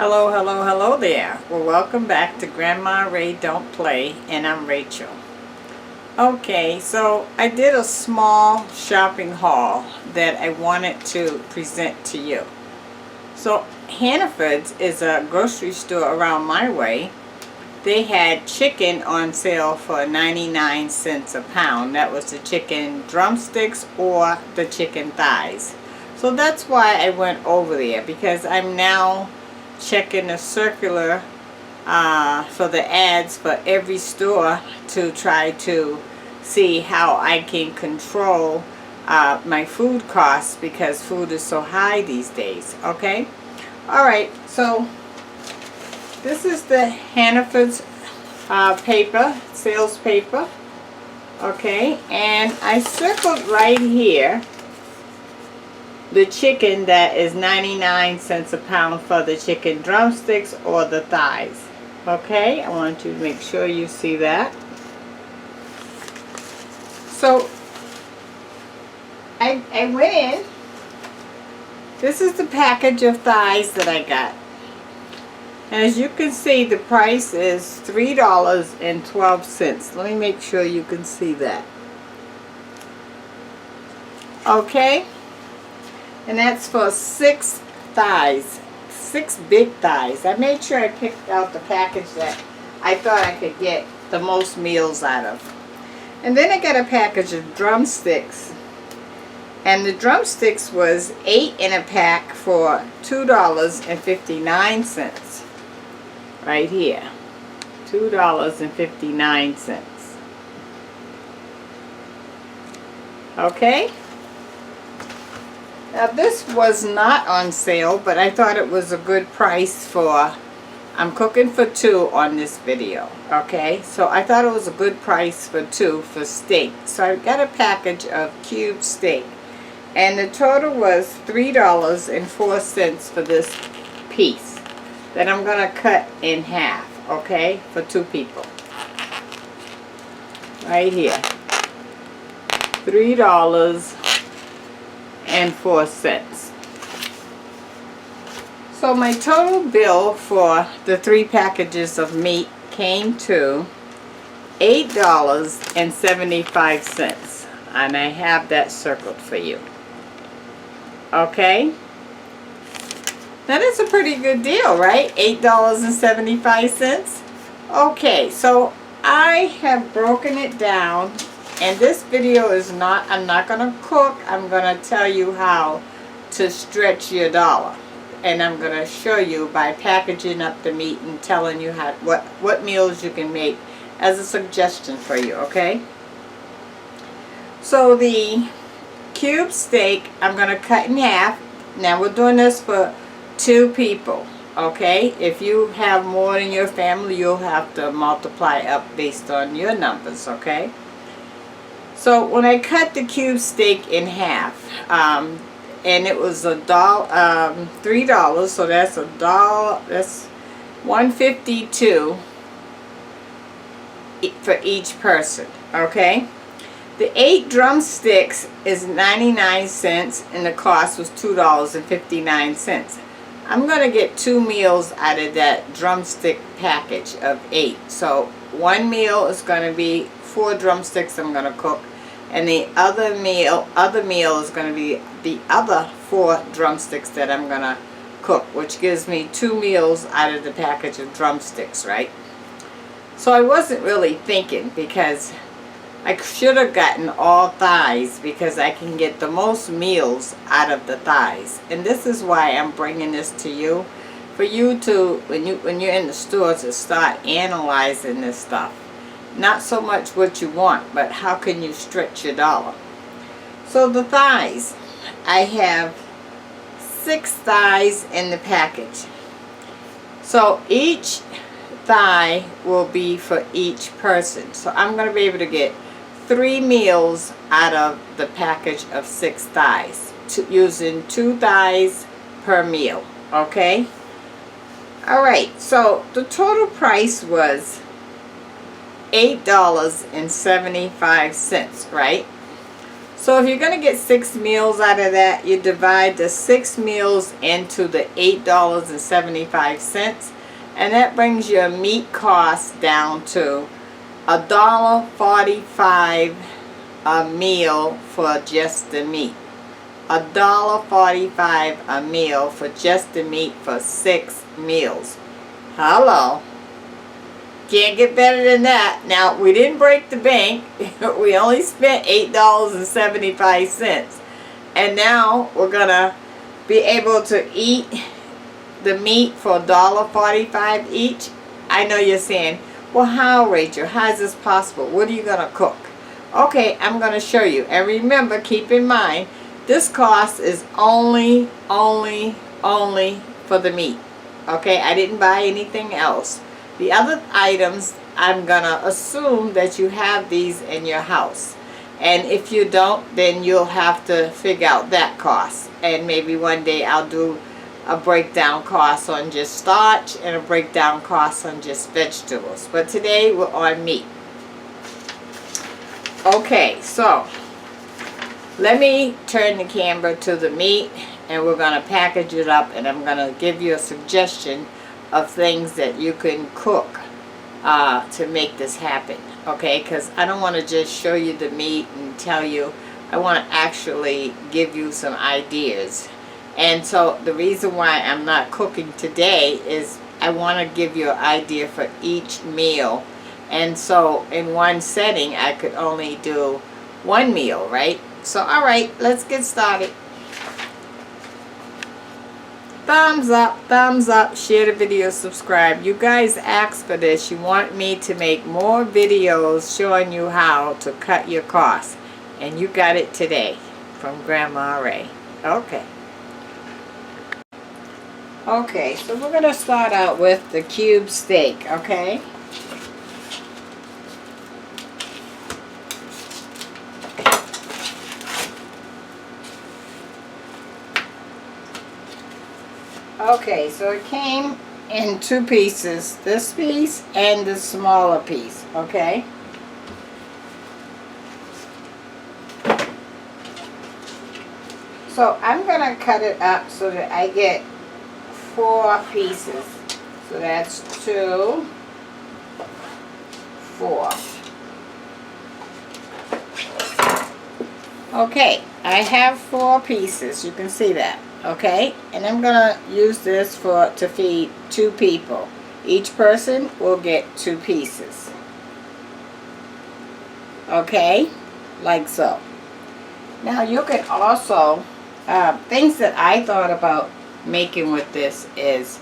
Hello, hello, hello there. Well, welcome back to Grandma Ray Don't Play, and I'm Rachel. Okay, so I did a small shopping haul that I wanted to present to you. So Hannaford's is a grocery store around my way. They had chicken on sale for 99 cents a pound. That was the chicken drumsticks or the chicken thighs. So that's why I went over there, because I'm now checking the circular for the ads for every store to try to see how I can control my food costs, because food is so high these days. Okay, alright, so this is the Hannaford's paper, sales paper. Okay, and I circled right here the chicken that is 99 cents a pound for the chicken drumsticks or the thighs. Okay, I want you to make sure you see that. So I went in. This is the package of thighs that I got. And as you can see, the price is $3.12. Let me make sure you can see that. Okay. And that's for 6 thighs, 6 big thighs. I made sure I picked out the package that I thought I could get the most meals out of. And then I got a package of drumsticks. And the drumsticks was 8 in a pack for $2.59. Right here. $2.59. Okay? Now this was not on sale, but I thought it was a good price for, I'm cooking for 2 on this video, okay? So I thought it was a good price for 2 for steak. So I got a package of cube steak. And the total was $3.04 for this piece that I'm going to cut in half, okay? For 2 people. Right here. $3.04. So my total bill for the 3 packages of meat came to $8.75, and I have that circled for you. Okay, that is a pretty good deal, right? $8.75. Okay, so I have broken it down. And this video is not, I'm not going to cook, I'm going to tell you how to stretch your dollar. And I'm going to show you by packaging up the meat and telling you how, what meals you can make as a suggestion for you, okay? So the cube steak, I'm going to cut in half. Now we're doing this for 2 people, okay? If you have more in your family, you'll have to multiply up based on your numbers, okay? So when I cut the cube steak in half, and it was $3, so that's $1, that's $1.52 for each person. Okay, the 8 drumsticks is 99 cents, and the cost was $2.59. I'm gonna get 2 meals out of that drumstick package of 8. So one meal is gonna be 4 drumsticks I'm gonna cook. And the other meal is going to be the other 4 drumsticks that I'm going to cook, which gives me 2 meals out of the package of drumsticks, right? So I wasn't really thinking, because I should have gotten all thighs, because I can get the most meals out of the thighs. And this is why I'm bringing this to you, for you to, when you're in the store, to start analyzing this stuff. Not so much what you want, but how can you stretch your dollar. So the thighs, I have 6 thighs in the package. So each thigh will be for each person. So I'm going to be able to get 3 meals out of the package of 6 thighs, using 2 thighs per meal. Okay? Alright, so the total price was $8.75, right? So if you're going to get 6 meals out of that, you divide the 6 meals into the $8.75, and that brings your meat cost down to $1.45 a meal for just the meat. $1.45 a meal for just the meat for 6 meals. Hello. Can't get better than that. Now, we didn't break the bank. We only spent $8.75. And now we're going to be able to eat the meat for $1.45 each. I know you're saying, well, how, Rachel? How is this possible? What are you going to cook? Okay, I'm going to show you. And remember, keep in mind, this cost is only for the meat. Okay, I didn't buy anything else. The other items, I'm going to assume that you have these in your house. And if you don't, then you'll have to figure out that cost. And maybe one day I'll do a breakdown cost on just starch and a breakdown cost on just vegetables. But today we're on meat. Okay, so let me turn the camera to the meat, and we're going to package it up, and I'm going to give you a suggestion of things that you can cook to make this happen. Okay, because I don't want to just show you the meat and tell you. I want to actually give you some ideas. And so the reason why I'm not cooking today is I want to give you an idea for each meal. And so in one setting I could only do one meal, right? So alright, let's get started. Thumbs up, share the video, subscribe. You guys asked for this. You want me to make more videos showing you how to cut your costs. And you got it today from Grandma Ray. Okay. Okay, so we're going to start out with the cube steak, okay? Okay, so it came in 2 pieces, this piece and the smaller piece, okay? So I'm going to cut it up so that I get 4 pieces. So that's 2, 4. Okay, I have 4 pieces. You can see that. Okay, and I'm gonna use this to feed 2 people. Each person will get 2 pieces. Okay, like so. Now you can also things that I thought about making with this is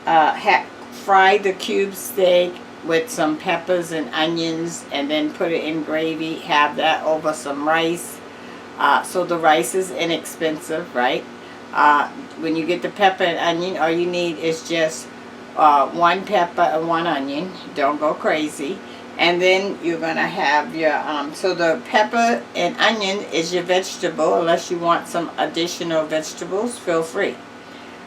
fry the cube steak with some peppers and onions, and then put it in gravy. Have that over some rice, so the rice is inexpensive, right? When you get the pepper and onion, all you need is just 1 pepper and 1 onion. Don't go crazy. And then you're going to have your, so the pepper and onion is your vegetable. Unless you want some additional vegetables, feel free.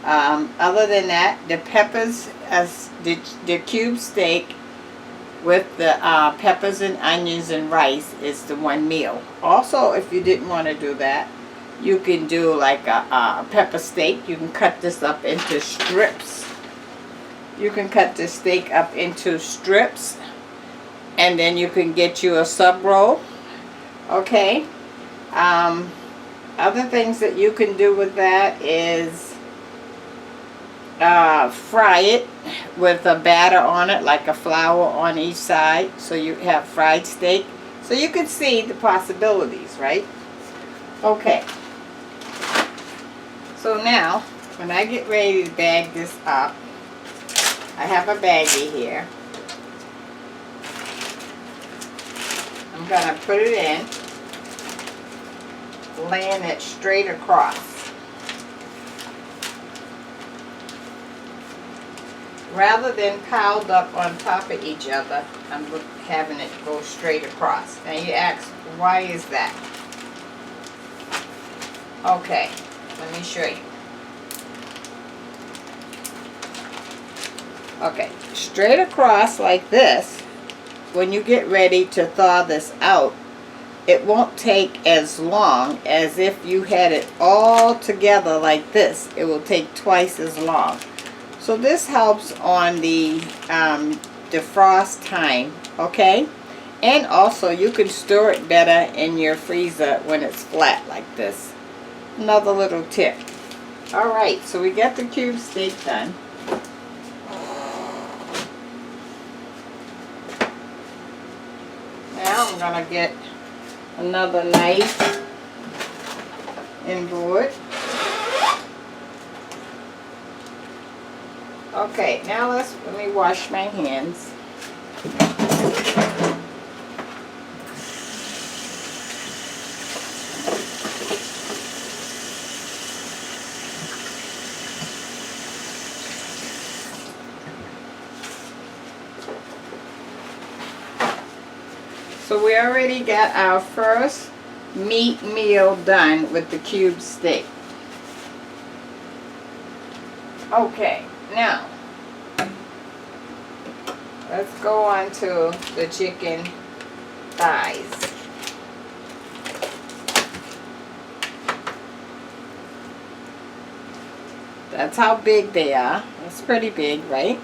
Other than that, the peppers, the cube steak with the peppers and onions and rice is the 1 meal. Also, if you didn't want to do that, you can do like a pepper steak. You can cut this up into strips. You can cut the steak up into strips, and then you can get you a sub roll. Okay. Other things that you can do with that is fry it with a batter on it, like a flour on each side, so you have fried steak. So you can see the possibilities, right? Okay. So now, when I get ready to bag this up, I have a baggie here. I'm going to put it in, laying it straight across. Rather than piled up on top of each other, I'm having it go straight across. Now you ask, why is that? Okay. Let me show you. Okay, straight across like this. When you get ready to thaw this out, it won't take as long as if you had it all together like this. It will take twice as long. So this helps on the defrost time, okay? And also you can store it better in your freezer when it's flat like this. Another little tip. Alright, so we got the cube steak done. Now I'm going to get another knife and board. Okay, now let me wash my hands. So we already got our first meat meal done with the cube steak. Okay, now let's go on to the chicken thighs. That's how big they are. It's pretty big, right?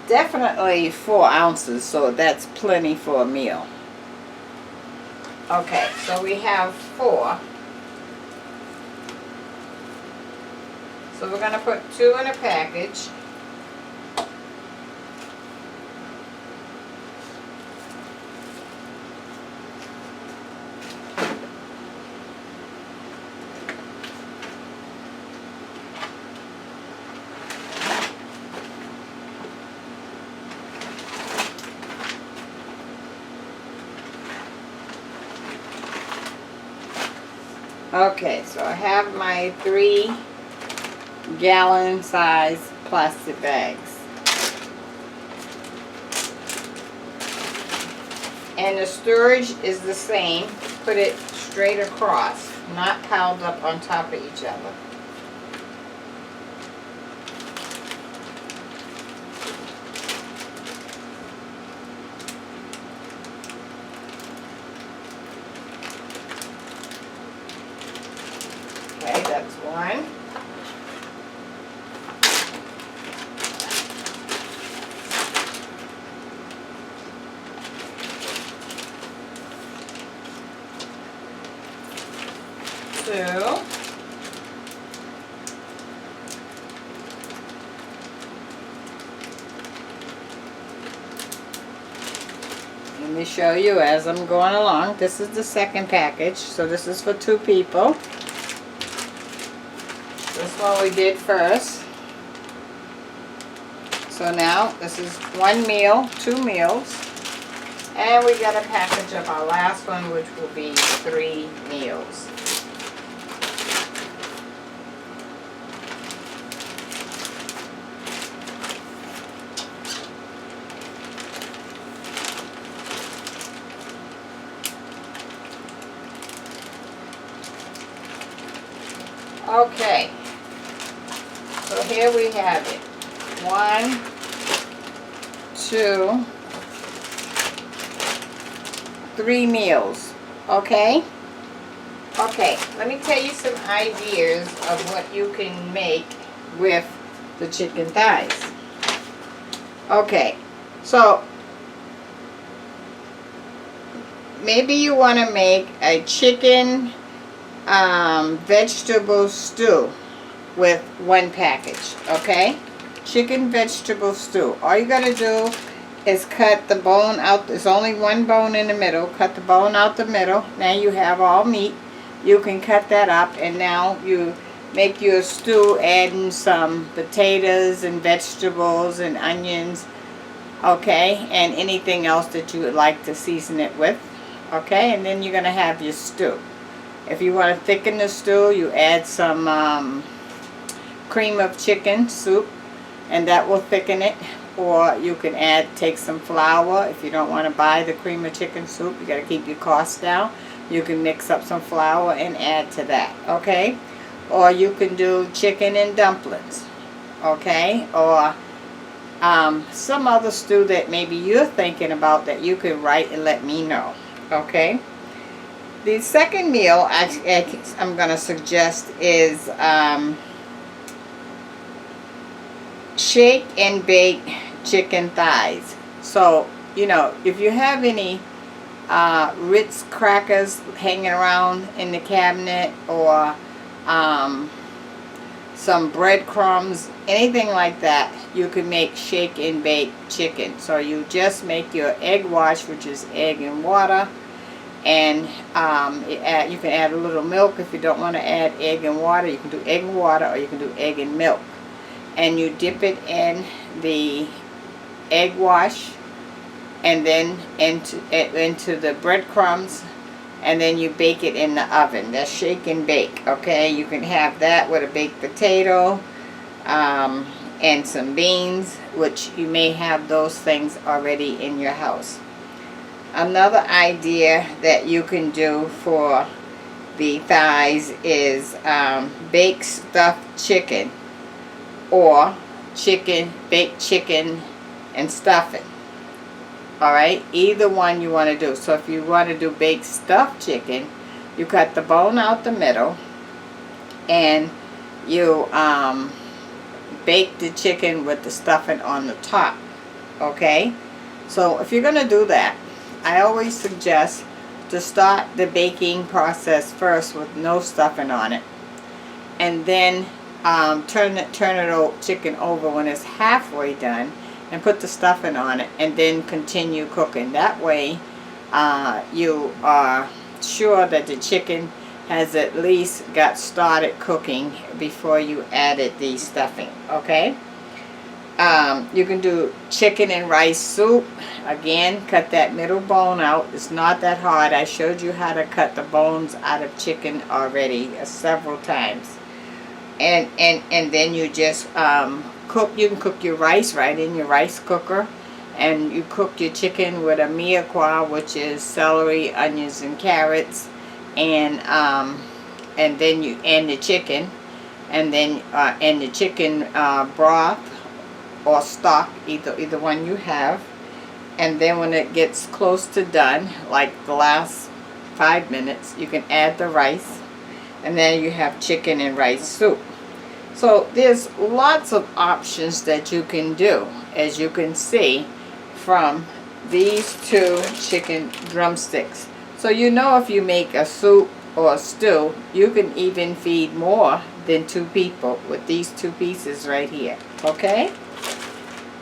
Definitely 4 ounces, so that's plenty for a meal. Okay, so we have 4. So we're going to put 2 in a package. Okay, so I have my 3-gallon size plastic bags. And the storage is the same. Put it straight across, not piled up on top of each other. Okay, that's 1. Let me show you as I'm going along. This is the second package, so this is for 2 people. This one we did first. So now this is 1 meal, 2 meals, and we got to package up our last one, which will be 3 meals. Okay, so here we have it. 1, 2, 3 meals. Okay? Okay, let me tell you some ideas of what you can make with the chicken thighs. Okay, so maybe you want to make a chicken vegetable stew with 1 package, okay? Chicken vegetable stew. All you gotta do is cut the bone out. There's only 1 bone in the middle. Cut the bone out the middle. Now you have all meat. You can cut that up, and now you make your stew, adding some potatoes and vegetables and onions, okay, and anything else that you would like to season it with, okay? And then you're gonna have your stew. If you want to thicken the stew, you add some cream of chicken soup, and that will thicken it. Or you can take some flour. If you don't want to buy the cream of chicken soup, you got to keep your costs down. You can mix up some flour and add to that, okay? Or you can do chicken and dumplings, okay? Or some other stew that maybe you're thinking about that you could write and let me know. Okay. The second meal I'm going to suggest is shake and bake chicken thighs. So, you know, if you have any Ritz crackers hanging around in the cabinet, or some breadcrumbs, anything like that, you can make shake and bake chicken. So you just make your egg wash, which is egg and water, and you can add a little milk. If you don't want to add egg and water, you can do egg and water, or you can do egg and milk. And you dip it in the egg wash, and then into the breadcrumbs, and then you bake it in the oven. That's shake and bake. Okay, you can have that with a baked potato and some beans, which you may have those things already in your house. Another idea that you can do for the thighs is baked stuffed chicken, or baked chicken and stuffing. Alright, either one you want to do. So if you want to do baked stuffed chicken, you cut the bone out the middle, and you bake the chicken with the stuffing on the top. Okay, so if you're going to do that, I always suggest to start the baking process first with no stuffing on it, and then turn the chicken over when it's halfway done, and put the stuffing on it, and then continue cooking. That way you are sure that the chicken has at least got started cooking before you added the stuffing. Okay, you can do chicken and rice soup. Again, cut that middle bone out. It's not that hard. I showed you how to cut the bones out of chicken already several times. And then you just you can cook your rice right in your rice cooker, and you cook your chicken with a mirepoix, which is celery, onions, and carrots, and then you add the chicken, and then and the chicken broth or stock, either one you have, and then when it gets close to done, like the last 5 minutes, you can add the rice, and then you have chicken and rice soup. So there's lots of options that you can do, as you can see from these two chicken drumsticks. So you know, if you make a soup or a stew, you can even feed more than 2 people with these 2 pieces right here. Okay?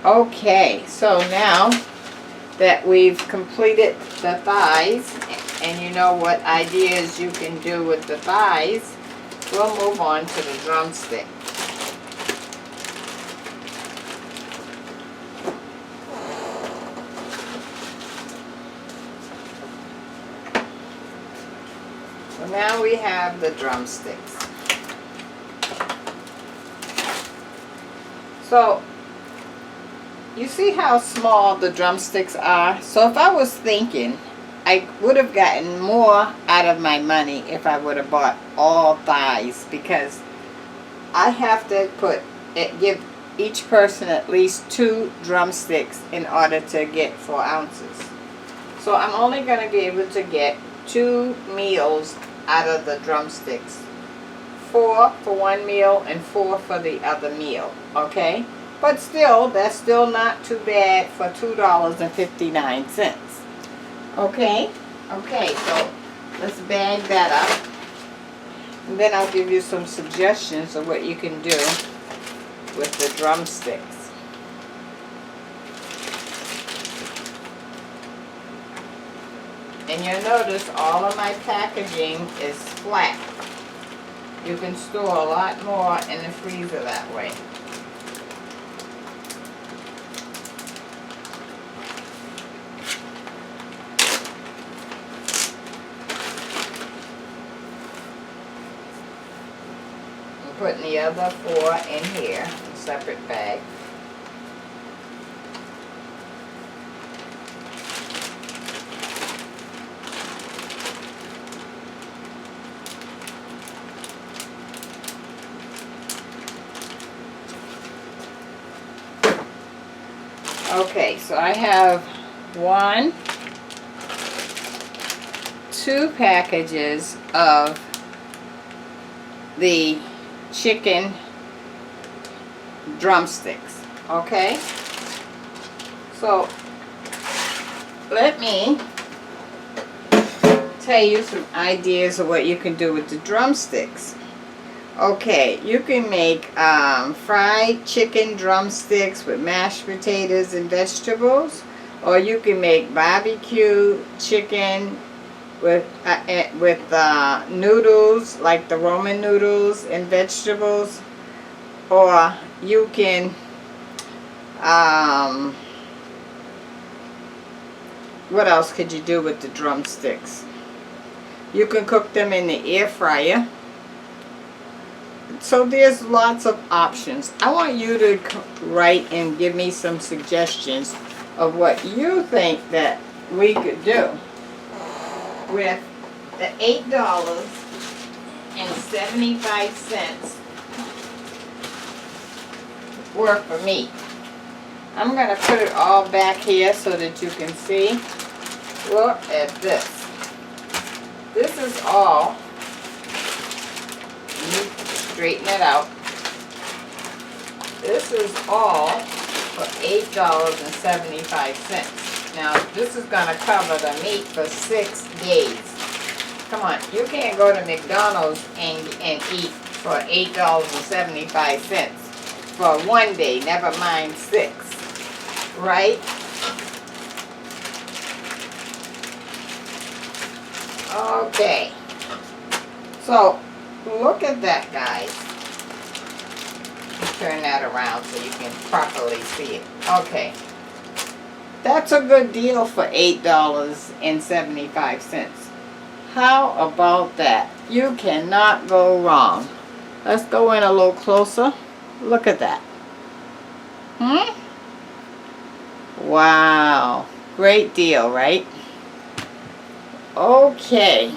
Okay, so now that we've completed the thighs, and you know what ideas you can do with the thighs, we'll move on to the drumstick. So now we have the drumsticks. So you see how small the drumsticks are? So if I was thinking, I would have gotten more out of my money if I would have bought all thighs, because I have to give each person at least 2 drumsticks in order to get 4 ounces. So I'm only going to be able to get 2 meals out of the drumsticks. 4 for one meal and 4 for the other meal. Okay? But still, that's still not too bad for $2.59. Okay? Okay, so let's bag that up. And then I'll give you some suggestions of what you can do with the drumsticks. And you'll notice all of my packaging is flat. You can store a lot more in the freezer that way. Putting the other 4 in here, a separate bag. Okay, so I have 2 packages of the chicken drumsticks. Okay, so let me tell you some ideas of what you can do with the drumsticks. Okay, you can make fried chicken drumsticks with mashed potatoes and vegetables, or you can make barbecue chicken with noodles, like the Roman noodles and vegetables, or you can what else could you do with the drumsticks? You can cook them in the air fryer. So there's lots of options. I want you to write and give me some suggestions of what you think that we could do with the $8.75 worth of meat. I'm going to put it all back here so that you can see. Look at this. This is all. Let me straighten it out. This is all for $8.75. Now, this is going to cover the meat for 6 days. Come on, you can't go to McDonald's and eat for $8.75 for 1 day, never mind 6, right? Okay, so look at that, guys. Turn that around so you can properly see it. Okay, that's a good deal for $8.75. How about that? You cannot go wrong. Let's go in a little closer. Look at that. Wow, great deal, right? Okay.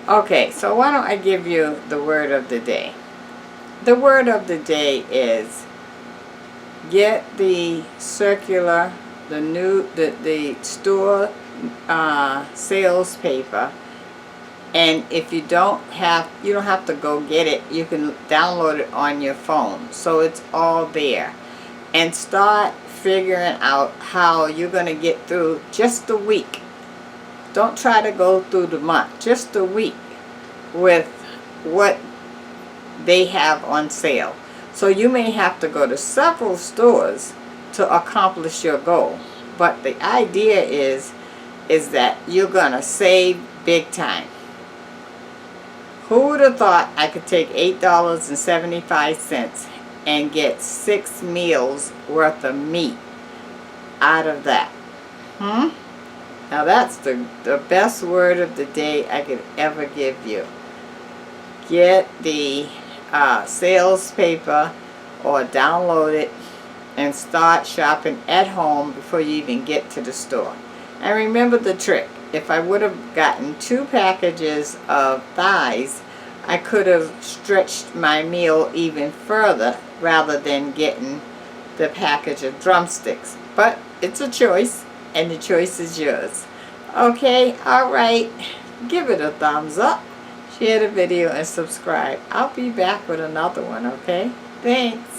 Okay, so why don't I give you the word of the day? The word of the day is get the circular, the store sales paper, and if you don't have to go get it. You can download it on your phone, so it's all there, and start figuring out how you're going to get through just a week. Don't try to go through the month, just a week with what they have on sale. So you may have to go to several stores to accomplish your goal, but the idea is that you're going to save big time. Who would have thought I could take $8.75 and get 6 meals worth of meat out of that? Now that's the best word of the day I could ever give you. Get the sales paper or download it and start shopping at home before you even get to the store. And remember the trick. If I would have gotten 2 packages of thighs, I could have stretched my meal even further rather than getting the package of drumsticks. But it's a choice, and the choice is yours. Okay, alright. Give it a thumbs up, share the video, and subscribe. I'll be back with another one, okay? Thanks.